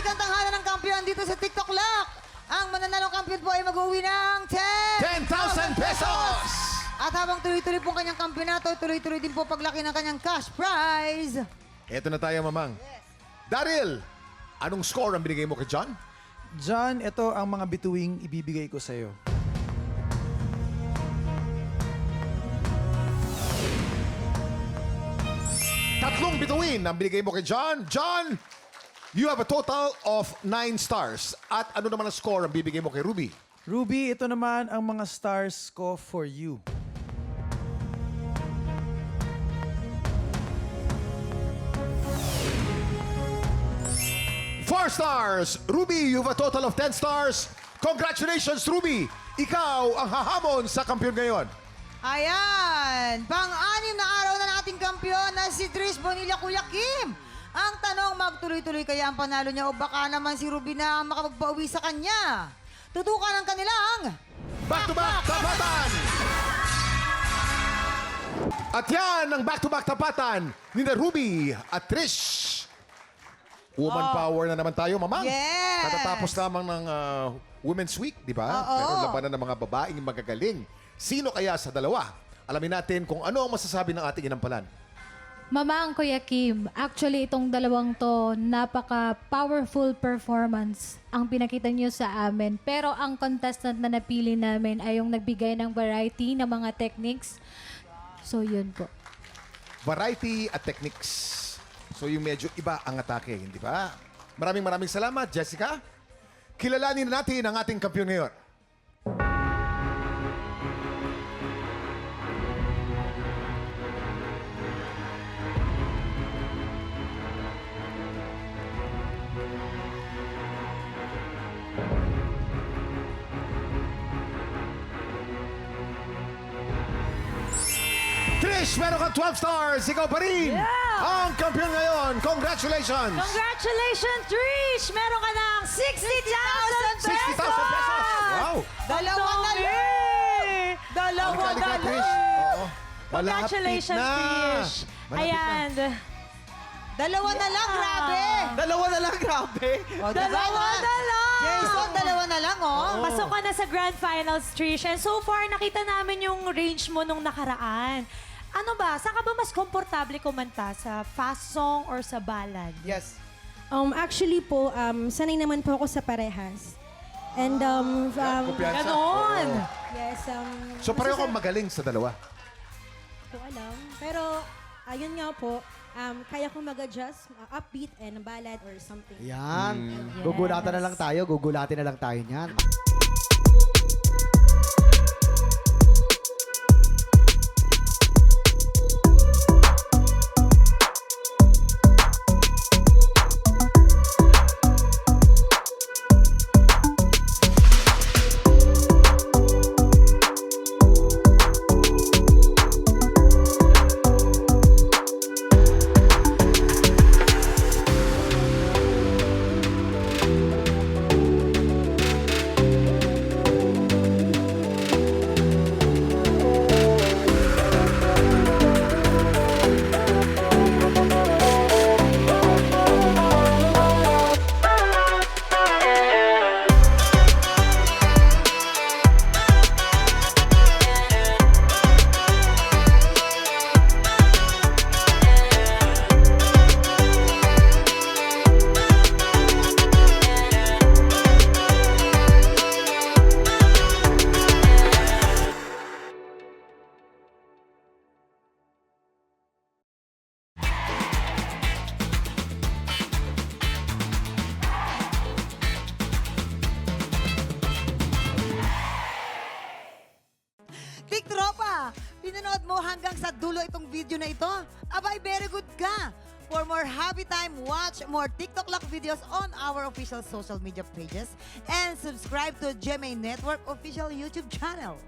ang tanghalan ng kampiyon dito sa TikTok Lock. Ang mananalong kampiyon po ay mag-uwi ng 10,000 pesos! At habang tuloy-tuloy po ang kanyang kampiyonato, tuloy-tuloy din po paglaki ng kanyang cash prize. Ito na tayo, Mamang. Daryl, anong score ang binigay mo kay John? John, ito ang mga bituing ibibigay ko sa'yo. Tatlong bituin ang binigay mo kay John. John, you have a total of 9 stars. At ano naman ang score ang bibigay mo kay Ruby? Ruby, ito naman ang mga stars ko for you. Four stars. Ruby, you have a total of 10 stars. Congratulations, Ruby. Ikaw ang hahamon sa kampiyon ngayon. Ayan, pang-anim na araw na nating kampiyon na si Trish Bonilla Kuya Kim. Ang tanong, magtuloy-tuloy kaya ang panalo niya o baka naman si Ruby na ang makapagpauwi sa kanya? Tutukan ang kanilang Back-to-back tapatan! At yan ang back-to-back tapatan ni na Ruby at Trish. Woman power na naman tayo, Mama. Yes! Katatapos lamang ng Women's Week, di ba? Oo. Pero labanan ng mga babaeng magagaling. Sino kaya sa dalawa? Alamin natin kung ano ang masasabi ng ating inampalan. Mama ang Kuya Kim, actually itong dalawang to, napaka-powerful performance ang pinakita niyo sa amin. Pero ang contestant na napili namin ay yung nagbigay ng variety ng mga techniques. So yun po. Variety at techniques. So yung medyo iba ang atake, hindi ba? Maraming salamat, Jessica. Kilalanin na natin ang ating kampiyon ngayon. Trish, meron kang 12 stars. Ikaw pa rin ang kampiyon ngayon. Congratulations! Congratulations, Trish! Meron ka ng 60,000 pesos! 60,000 pesos! Wow! dalawa na lang. Dalawa na Halika, Trish. lang. Oo. Congratulations, Malapit na. Trish! Malapit Ayan. Dalawa na lang, grabe. Dalawa na lang, grabe. O, diba Dalawa na lang. Jason, dalawa na lang, oh. Pasok ka na sa Grand Finals, Trish. And so far, nakita namin yung range mo nung nakaraan. Ano ba? Saan ka ba mas komportable kumanta? Sa fast song or sa ballad? Yes. Actually po, sanay naman po ako sa parehas. And Kumpiyansa. Ganon! yes, So pareho kang magaling sa dalawa. ko alam. Pero ayun nga po, kaya ko mag-adjust, upbeat and ballad or something. Yan. Gugulatan na lang tayo. Gugulatin na lang tayo niyan. Tik Tropa, pinanood mo hanggang sa dulo itong video na ito? Abay, very good ka! For more happy time, watch more TikTok Lock videos on our official social media pages and subscribe to GMA Network official YouTube channel.